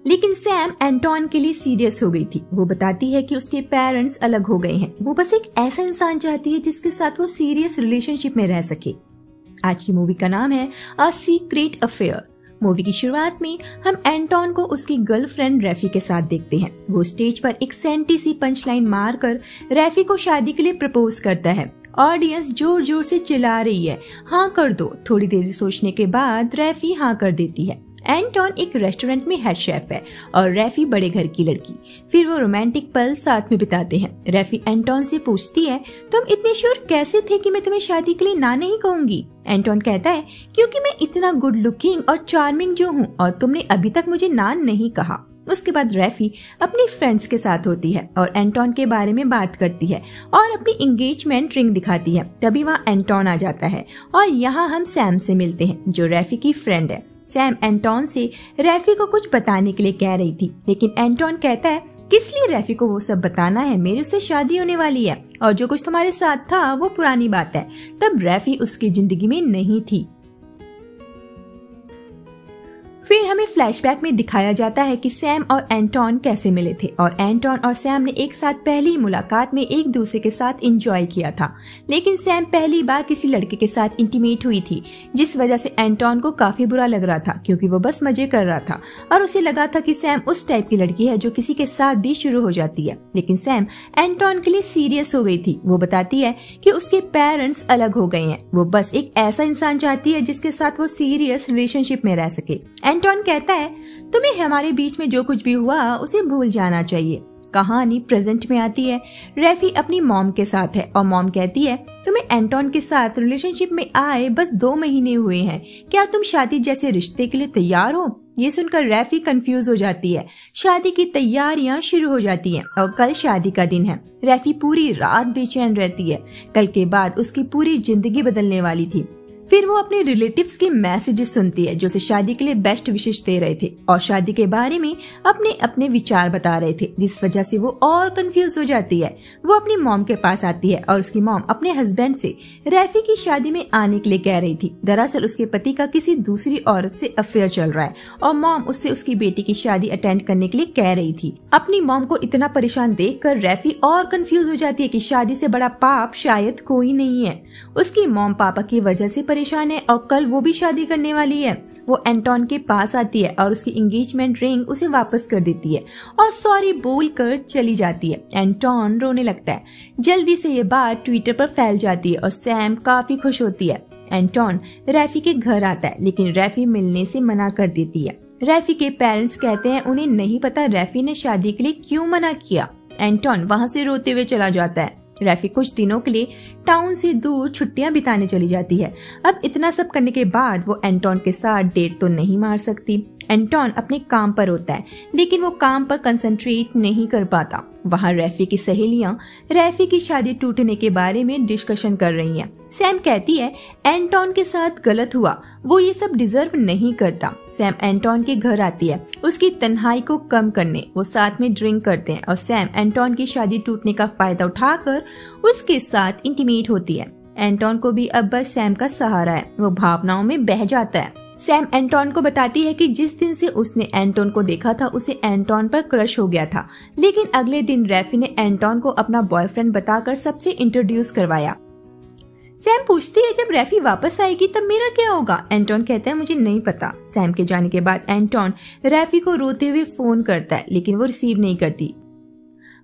लेकिन Sam Anton के लिए सीरियस हो गई थी। वो बताती है कि उसके पेरेंट्स अलग हो गए हैं। वो बस एक ऐसा इंसान चाहती है जिसके साथ वो सीरियस रिलेशनशिप में रह सके। आज की मूवी का नाम है अ सीक्रेट अफेयर। मूवी की शुरुआत में हम एंटोन को उसकी गर्लफ्रेंड रैफी के साथ देखते हैं। वो स्टेज पर एक सेंटी सी पंचलाइन मारकर रैफी को शादी के लिए प्रपोज करता है। ऑडियंस जोर जोर से चिल्ला रही है, हाँ कर दो। थोड़ी देर सोचने के बाद रैफी हाँ कर देती है। एंटोन एक रेस्टोरेंट में हेड शेफ है और रैफी बड़े घर की लड़की। फिर वो रोमांटिक पल साथ में बिताते हैं। रैफी एंटोन से पूछती है, तुम इतने श्योर कैसे थे कि मैं तुम्हें शादी के लिए ना नहीं कहूंगी? एंटोन कहता है, क्योंकि मैं इतना गुड लुकिंग और चार्मिंग जो हूँ और तुमने अभी तक मुझे ना नहीं कहा। उसके बाद रैफी अपनी फ्रेंड्स के साथ होती है और एंटोन के बारे में बात करती है और अपनी एंगेजमेंट रिंग दिखाती है। तभी वहाँ एंटोन आ जाता है और यहाँ हम सैम से मिलते हैं जो रैफी की फ्रेंड है। सैम एंटोन से रैफी को कुछ बताने के लिए कह रही थी, लेकिन एंटोन कहता है, किस लिए रैफी को वो सब बताना है? मेरी उससे शादी होने वाली है और जो कुछ तुम्हारे साथ था वो पुरानी बात है। तब रैफी उसकी जिंदगी में नहीं थी। फिर हमें फ्लैशबैक में दिखाया जाता है कि सैम और एंटोन कैसे मिले थे और एंटोन और सैम ने एक साथ पहली मुलाकात में एक दूसरे के साथ एंजॉय किया था। लेकिन सैम पहली बार किसी लड़के के साथ इंटीमेट हुई थी, जिस वजह से एंटोन को काफी बुरा लग रहा था क्योंकि वो बस मजे कर रहा था और उसे लगा था कि सैम उस टाइप की लड़की है जो किसी के साथ भी शुरू हो जाती है। लेकिन सैम एंटोन के लिए सीरियस हो गई थी। वो बताती है कि उसके पेरेंट्स अलग हो गए हैं। वो बस एक ऐसा इंसान चाहती है जिसके साथ वो सीरियस रिलेशनशिप में रह सके। एंटोन कहता है, तुम्हें हमारे बीच में जो कुछ भी हुआ उसे भूल जाना चाहिए। कहानी प्रेजेंट में आती है। रैफी अपनी मॉम के साथ है और मॉम कहती है, तुम्हें एंटोन के साथ रिलेशनशिप में आए बस 2 महीने हुए हैं, क्या तुम शादी जैसे रिश्ते के लिए तैयार हो? ये सुनकर रैफी कंफ्यूज हो जाती है। शादी की तैयारियां शुरू हो जाती हैं और कल शादी का दिन है। रैफी पूरी रात बेचैन रहती है। कल के बाद उसकी पूरी जिंदगी बदलने वाली थी। फिर वो अपने रिलेटिव्स के मैसेजेस सुनती है जो उसे शादी के लिए बेस्ट विशेष दे रहे थे और शादी के बारे में अपने अपने विचार बता रहे थे, जिस वजह से वो और कंफ्यूज हो जाती है। वो अपनी मॉम के पास आती है और उसकी मॉम अपने हस्बैंड से रैफी की शादी में आने के लिए कह रही थी। दरअसल उसके पति का किसी दूसरी औरत से अफेयर चल रहा है और मॉम उससे उसकी बेटी की शादी अटेंड करने के लिए कह रही थी। अपनी मॉम को इतना परेशान देखकर रैफी और कंफ्यूज हो जाती है कि शादी से बड़ा पाप शायद कोई नहीं है। उसकी मॉम पापा की वजह से परेशान है और कल वो भी शादी करने वाली है। वो एंटोन के पास आती है और उसकी एंगेजमेंट रिंग उसे वापस कर देती है और सॉरी बोलकर चली जाती है। एंटोन रोने लगता है। जल्दी से ये बात ट्विटर पर फैल जाती है और सैम काफी खुश होती है। एंटोन रैफी के घर आता है लेकिन रैफी मिलने से मना कर देती है। रैफी के पेरेंट्स कहते हैं उन्हें नहीं पता रैफी ने शादी के लिए क्यों मना किया। एंटोन वहाँ से रोते हुए चला जाता है। रैफी कुछ दिनों के लिए टाउन से दूर छुट्टियां बिताने चली जाती है। अब इतना सब करने के बाद वो एंटोन के साथ डेट तो नहीं मार सकती। एंटोन अपने काम पर होता है लेकिन वो काम पर कंसंट्रेट नहीं कर पाता। वहाँ रैफी की सहेलियां रैफी की शादी टूटने के बारे में डिस्कशन कर रही हैं। सैम कहती है एंटोन के साथ गलत हुआ, वो ये सब डिजर्व नहीं करता। सैम एंटोन के घर आती है उसकी तन्हाई को कम करने। वो साथ में ड्रिंक करते हैं और सैम एंटोन की शादी टूटने का फायदा उठाकर उसके साथ इंटीमेट होती है। एंटोन को भी अब बस सैम का सहारा है। वो भावनाओं में बह जाता है। सैम एंटोन को बताती है कि जिस दिन से उसने एंटोन को देखा था उसे एंटोन पर क्रश हो गया था। लेकिन अगले दिन रैफी ने एंटोन को अपना बॉयफ्रेंड बताकर सबसे इंट्रोड्यूस करवाया। सैम पूछती है जब रैफी वापस आएगी तब मेरा क्या होगा? एंटोन कहता है मुझे नहीं पता। सैम के जाने के बाद एंटोन रैफी को रोते हुए फोन करता है लेकिन वो रिसीव नहीं करती।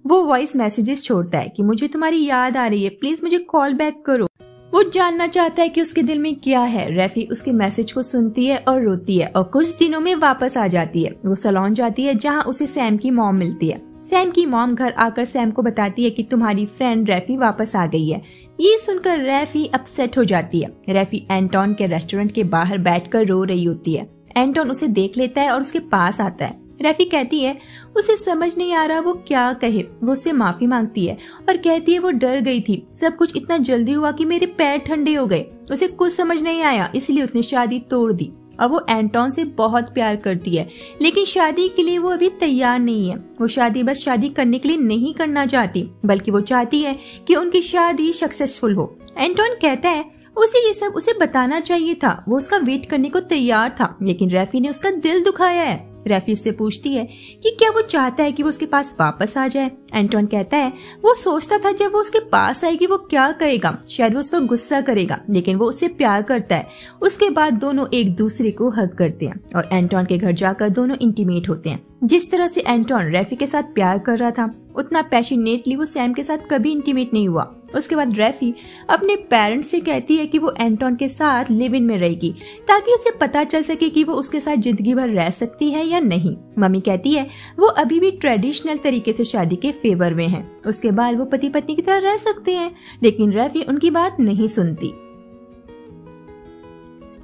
वो वॉइस मैसेजेस छोड़ता है कि मुझे तुम्हारी याद आ रही है, प्लीज मुझे कॉल बैक करो। वो जानना चाहता है कि उसके दिल में क्या है। रैफी उसके मैसेज को सुनती है और रोती है और कुछ दिनों में वापस आ जाती है। वो सैलून जाती है जहाँ उसे सैम की मॉम मिलती है। सैम की मॉम घर आकर सैम को बताती है कि तुम्हारी फ्रेंड रैफी वापस आ गई है। ये सुनकर रैफी अपसेट हो जाती है। रैफी एंटोन के रेस्टोरेंट के बाहर बैठकर रो रही होती है। एंटोन उसे देख लेता है और उसके पास आता है। रैफी कहती है उसे समझ नहीं आ रहा वो क्या कहे। वो उससे माफी मांगती है और कहती है वो डर गई थी, सब कुछ इतना जल्दी हुआ कि मेरे पैर ठंडे हो गए। उसे कुछ समझ नहीं आया इसलिए उसने शादी तोड़ दी और वो एंटोन से बहुत प्यार करती है लेकिन शादी के लिए वो अभी तैयार नहीं है। वो शादी बस शादी करने के लिए नहीं करना चाहती बल्कि वो चाहती है कि उनकी शादी सक्सेसफुल हो। एंटोन कहता है उसे ये सब उसे बताना चाहिए था, वो उसका वेट करने को तैयार था लेकिन रैफी ने उसका दिल दुखाया है। रैफी उससे पूछती है कि क्या वो चाहता है कि वो उसके पास वापस आ जाए। एंटोन कहता है वो सोचता था जब वो उसके पास आएगी वो क्या कहेगा, शायद वो उस पर गुस्सा करेगा, लेकिन वो उससे प्यार करता है। उसके बाद दोनों एक दूसरे को हग करते हैं और एंटोन के घर जाकर दोनों इंटीमेट होते हैं। जिस तरह से एंटोन रैफी के साथ प्यार कर रहा था उतना पैशनेटली वो सैम के साथ कभी इंटीमेट नहीं हुआ। उसके बाद रैफी अपने पेरेंट्स से कहती है कि वो एंटोन के साथ लिव इन में रहेगी ताकि उसे पता चल सके कि वो उसके साथ जिंदगी भर रह सकती है या नहीं। मम्मी कहती है वो अभी भी ट्रेडिशनल तरीके से शादी के फेवर में हैं। उसके बाद वो पति पत्नी की तरह रह सकते हैं, लेकिन रैफी उनकी बात नहीं सुनती।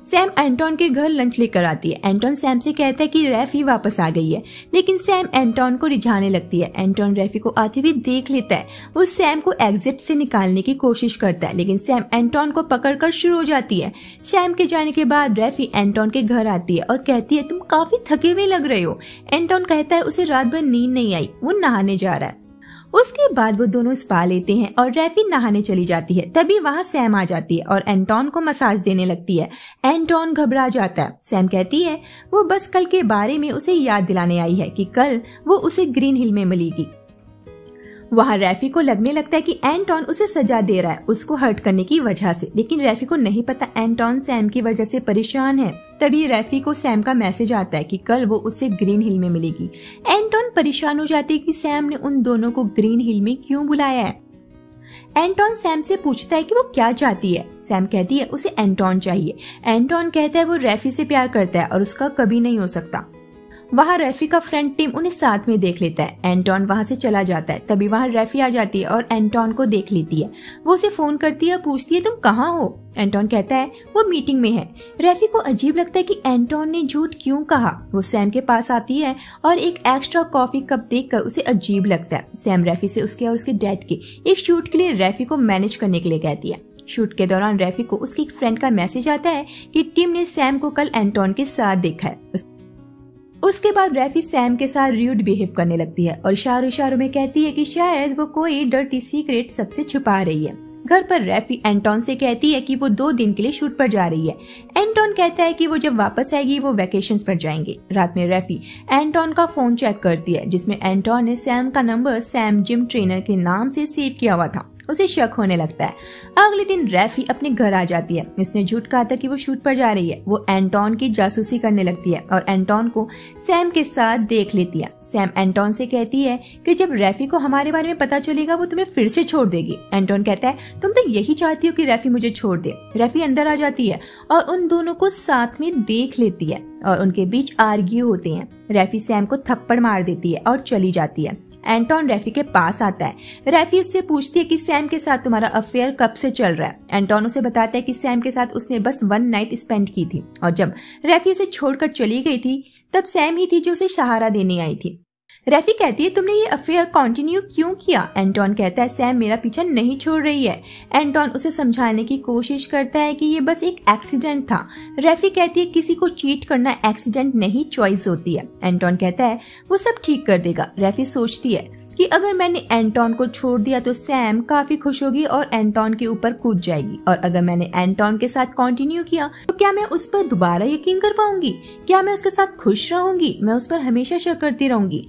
सैम एंटोन के घर लंच लेकर आती है। एंटोन सैम से कहता है कि रैफी वापस आ गई है, लेकिन सैम एंटोन को रिझाने लगती है। एंटोन रैफी को आते हुए देख लेता है। वो सैम को एग्जिट से निकालने की कोशिश करता है, लेकिन सैम एंटोन को पकड़कर शुरू हो जाती है। सैम के जाने के बाद रैफी एंटोन के घर आती है और कहती है तुम काफी थके हुए लग रहे हो। एंटोन कहता है उसे रात भर नींद नहीं आई, वो नहाने जा रहा है। उसके बाद वो दोनों स्पा लेते हैं और रैफी नहाने चली जाती है। तभी वहाँ सैम आ जाती है और एंटोन को मसाज देने लगती है। एंटोन घबरा जाता है। सैम कहती है वो बस कल के बारे में उसे याद दिलाने आई है कि कल वो उसे ग्रीन हिल में मिलेगी। वहाँ रैफी को लगने लगता है कि एंटोन उसे सजा दे रहा है उसको हर्ट करने की वजह से, लेकिन रैफी को नहीं पता एंटोन सैम की वजह से परेशान है। तभी रैफी को सैम का मैसेज आता है कि कल वो उससे ग्रीन हिल में मिलेगी। एंटोन परेशान हो जाती है कि सैम ने उन दोनों को ग्रीन हिल में क्यों बुलाया है। एंटोन सैम से पूछता है कि वो क्या चाहती है। सैम कहती है उसे एंटोन चाहिए। एंटोन कहता है वो रैफी से प्यार करता है और उसका कभी नहीं हो सकता। वहाँ रैफी का फ्रेंड टिम उन्हें साथ में देख लेता है। एंटोन वहाँ से चला जाता है। तभी वहाँ रैफी आ जाती है और एंटोन को देख लेती है। वो उसे फोन करती है, पूछती है तुम कहाँ हो। एंटोन कहता है वो मीटिंग में है। रैफी को अजीब लगता है कि एंटोन ने झूठ क्यों कहा। वो सैम के पास आती है और एक एक्स्ट्रा कॉफी कप देखकर उसे अजीब लगता है। सैम रैफी से उसके और उसके डैड के एक शूट के लिए रैफी को मैनेज करने के लिए कहती है। शूट के दौरान रैफी को उसकी एक फ्रेंड का मैसेज आता है कि टिम ने सैम को कल एंटोन के साथ देखा है। उसके बाद रैफी सैम के साथ रूड बिहेव करने लगती है और इशारों में कहती है कि शायद वो कोई डर्टी सीक्रेट सबसे छुपा रही है। घर पर रैफी एंटोन से कहती है कि वो 2 दिन के लिए शूट पर जा रही है। एंटोन कहता है कि वो जब वापस आएगी वो वैकेशंस पर जाएंगे। रात में रैफी एंटोन का फोन चेक करती है जिसमें एंटोन ने सैम का नंबर सैम जिम ट्रेनर के नाम से सेव किया हुआ था। उसे शक होने लगता है। अगले दिन रैफी अपने घर आ जाती है। उसने झूठ कहा था कि वो शूट पर जा रही है। वो एंटोन की जासूसी करने लगती है और एंटोन को सैम के साथ देख लेती है। सैम एंटोन से कहती है कि जब रैफी को हमारे बारे में पता चलेगा वो तुम्हें फिर से छोड़ देगी। एंटोन कहता है तुम तो यही चाहती हो कि रैफी मुझे छोड़ दे। रैफी अंदर आ जाती है और उन दोनों को साथ में देख लेती है और उनके बीच आर्ग्यू होते हैं। रैफी सैम को थप्पड़ मार देती है और चली जाती है। एंटोन रैफी के पास आता है। रैफी उससे पूछती है कि सैम के साथ तुम्हारा अफेयर कब से चल रहा है। एंटोन उसे बताता है कि सैम के साथ उसने बस 1 नाइट स्पेंड की थी और जब रैफी उसे छोड़कर चली गई थी तब सैम ही थी जो उसे सहारा देने आई थी। रैफी कहती है तुमने ये अफेयर कंटिन्यू क्यों किया। एंटोन कहता है सैम मेरा पीछा नहीं छोड़ रही है। एंटोन उसे समझाने की कोशिश करता है कि ये बस एक एक्सीडेंट था। रैफी कहती है किसी को चीट करना एक्सीडेंट नहीं चॉइस होती है। एंटोन कहता है वो सब ठीक कर देगा। रैफी सोचती है कि अगर मैंने एंटोन को छोड़ दिया तो सैम काफी खुश होगी और एंटोन के ऊपर कूद जाएगी, और अगर मैंने एंटोन के साथ कंटिन्यू किया तो क्या मैं उस पर दोबारा यकीन कर पाऊंगी? क्या मैं उसके साथ खुश रहूंगी? मैं उस पर हमेशा शक करती रहूंगी।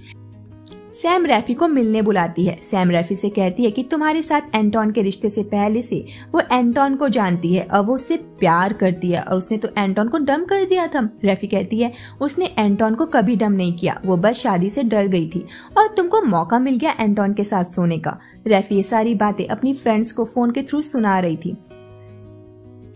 सैम रैफी को मिलने बुलाती है। सैम रैफी से कहती है कि तुम्हारे साथ एंटोन के रिश्ते से पहले से वो एंटोन को जानती है और वो उससे प्यार करती है और उसने तो एंटोन को डम कर दिया था। रैफी कहती है उसने एंटोन को कभी डम नहीं किया, वो बस शादी से डर गई थी और तुमको मौका मिल गया एंटोन के साथ सोने का। रैफी ये सारी बातें अपनी फ्रेंड्स को फोन के थ्रू सुना रही थी।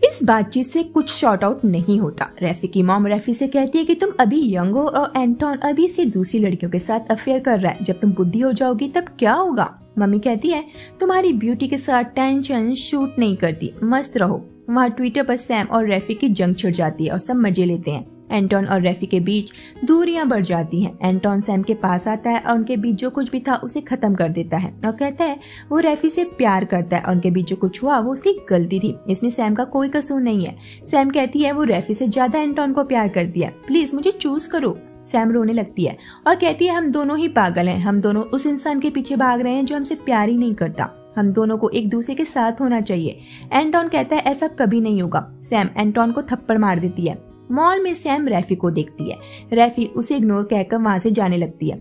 इस बातचीत से कुछ शॉर्ट आउट नहीं होता। रैफी की मॉम रैफी से कहती है कि तुम अभी यंग हो और एंटोन अभी से दूसरी लड़कियों के साथ अफेयर कर रहा है। जब तुम बुढ़ी हो जाओगी तब क्या होगा? मम्मी कहती है तुम्हारी ब्यूटी के साथ टेंशन शूट नहीं करती, मस्त रहो। वहाँ ट्विटर पर सैम और रैफी की जंग छिड़ जाती है और सब मजे लेते हैं। एंटोन और रैफी के बीच दूरियां बढ़ जाती हैं। एंटोन सैम के पास आता है और उनके बीच जो कुछ भी था उसे खत्म कर देता है और कहता है वो रैफी से प्यार करता है और उनके बीच जो कुछ हुआ वो उसकी गलती थी, इसमें सैम का कोई कसूर नहीं है। सैम कहती है वो रैफी से ज्यादा एंटोन को प्यार करती है, प्लीज मुझे चूज करो। सैम रोने लगती है और कहती है हम दोनों ही पागल हैं, हम दोनों उस इंसान के पीछे भाग रहे हैं जो हमसे प्यार ही नहीं करता, हम दोनों को एक दूसरे के साथ होना चाहिए। एंटोन कहता है ऐसा कभी नहीं होगा। सैम एंटोन को थप्पड़ मार देती है। मॉल में सैम रैफी को देखती है। रैफी उसे इग्नोर कहकर वहां से जाने लगती है।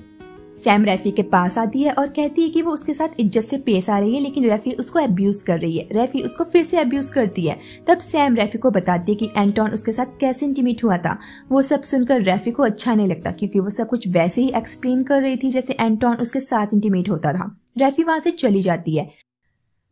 सैम रैफी के पास आती है और कहती है कि वो उसके साथ इज्जत से पेश आ रही है, लेकिन रैफी उसको अब्यूज कर रही है। रैफी उसको फिर से अब्यूज करती है। तब सैम रैफी को बताती है कि एंटोन उसके साथ कैसे इंटीमेट हुआ था। वो सब सुनकर रैफी को अच्छा नहीं लगता, क्योंकि वो सब कुछ वैसे ही एक्सप्लेन कर रही थी जैसे एंटोन उसके साथ इंटीमेट होता था। रैफी वहां से चली जाती है।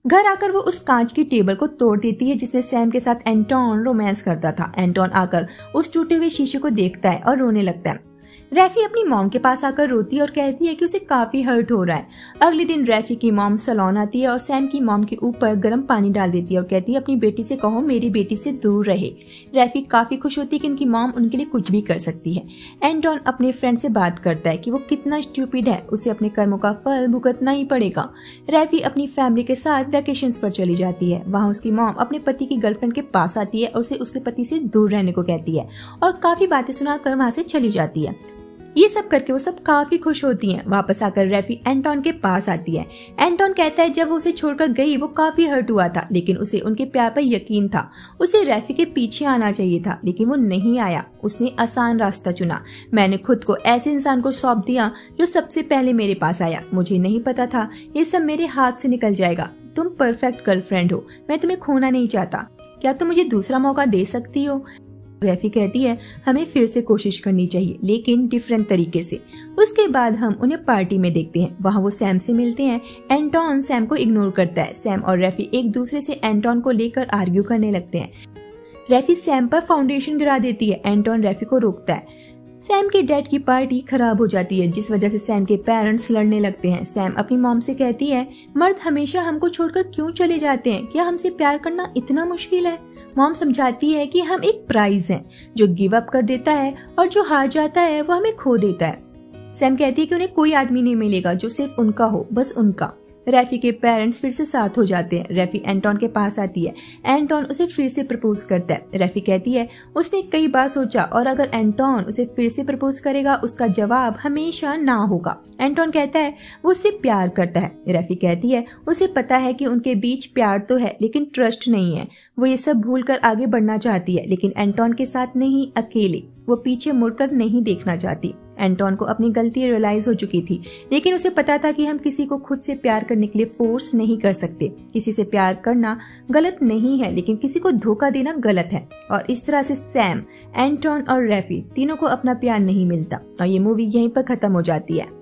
घर आकर वो उस कांच की टेबल को तोड़ देती है जिसमें सैम के साथ एंटोन रोमांस करता था। एंटोन आकर उस टूटे हुए शीशे को देखता है और रोने लगता है। रैफी अपनी मॉम के पास आकर रोती है और कहती है कि उसे काफी हर्ट हो रहा है। अगले दिन रैफी की मॉम सैलून आती है और सैम की मॉम के ऊपर गर्म पानी डाल देती है और कहती है अपनी बेटी से कहो मेरी बेटी से दूर रहे। रैफी काफी खुश होती है कि उनकी मॉम उनके लिए कुछ भी कर सकती है। एंटोन अपने फ्रेंड से बात करता है कि वो कितना स्टूपिड है, उसे अपने कर्मों का फल भुगतना ही पड़ेगा। रैफी अपनी फैमिली के साथ वैकेशंस पर चली जाती है। वहाँ उसकी मॉम अपने पति की गर्लफ्रेंड के पास आती है और उसे उसके पति से दूर रहने को कहती है और काफी बातें सुनाकर वहाँ से चली जाती है। ये सब करके वो सब काफी खुश होती हैं। वापस आकर रैफी एंटोन के पास आती है। एंटोन कहता है जब वो उसे छोड़कर गई वो काफी हर्ट हुआ था, लेकिन उसे उनके प्यार पर यकीन था। उसे रैफी के पीछे आना चाहिए था, लेकिन वो नहीं आया। उसने आसान रास्ता चुना। मैंने खुद को ऐसे इंसान को सौंप दिया जो सबसे पहले मेरे पास आया। मुझे नहीं पता था ये सब मेरे हाथ से निकल जाएगा। तुम परफेक्ट गर्लफ्रेंड हो, मैं तुम्हें खोना नहीं चाहता। क्या तुम मुझे दूसरा मौका दे सकती हो? रैफी कहती है हमें फिर से कोशिश करनी चाहिए, लेकिन डिफरेंट तरीके से। उसके बाद हम उन्हें पार्टी में देखते हैं। वहाँ वो सैम से मिलते हैं। एंटोन सैम को इग्नोर करता है। सैम और रैफी एक दूसरे से एंटोन को लेकर आर्ग्यू करने लगते हैं। रैफी सैम पर फाउंडेशन गिरा देती है। एंटोन रैफी को रोकता है। सैम के डैड की पार्टी खराब हो जाती है, जिस वजह से सैम के पेरेंट्स लड़ने लगते हैं। सैम अपनी मॉम से कहती है मर्द हमेशा हमको छोड़कर क्यों चले जाते हैं, क्या हमसे प्यार करना इतना मुश्किल है? मॉम समझाती है कि हम एक प्राइज हैं, जो गिव अप कर देता है और जो हार जाता है वो हमें खो देता है। सैम कहती है कि उन्हें कोई आदमी नहीं मिलेगा जो सिर्फ उनका हो, बस उनका। रैफी के पेरेंट्स फिर से साथ हो जाते हैं। रैफी एंटोन के पास आती है। एंटोन उसे फिर से प्रपोज करता है। रैफी कहती है उसने कई बार सोचा और अगर एंटोन उसे फिर से प्रपोज करेगा उसका जवाब हमेशा ना होगा। एंटोन कहता है वो उससे प्यार करता है। रैफी कहती है उसे पता है कि उनके बीच प्यार तो है लेकिन ट्रस्ट नहीं है। वो ये सब भूलकर आगे बढ़ना चाहती है, लेकिन एंटोन के साथ नहीं, अकेले। वो पीछे मुड़कर नहीं देखना चाहती। एंटोन को अपनी गलती रियलाइज हो चुकी थी, लेकिन उसे पता था कि हम किसी को खुद से प्यार करने के लिए फोर्स नहीं कर सकते। किसी से प्यार करना गलत नहीं है, लेकिन किसी को धोखा देना गलत है। और इस तरह से सैम, एंटोन और रैफी तीनों को अपना प्यार नहीं मिलता और ये मूवी यहीं पर खत्म हो जाती है।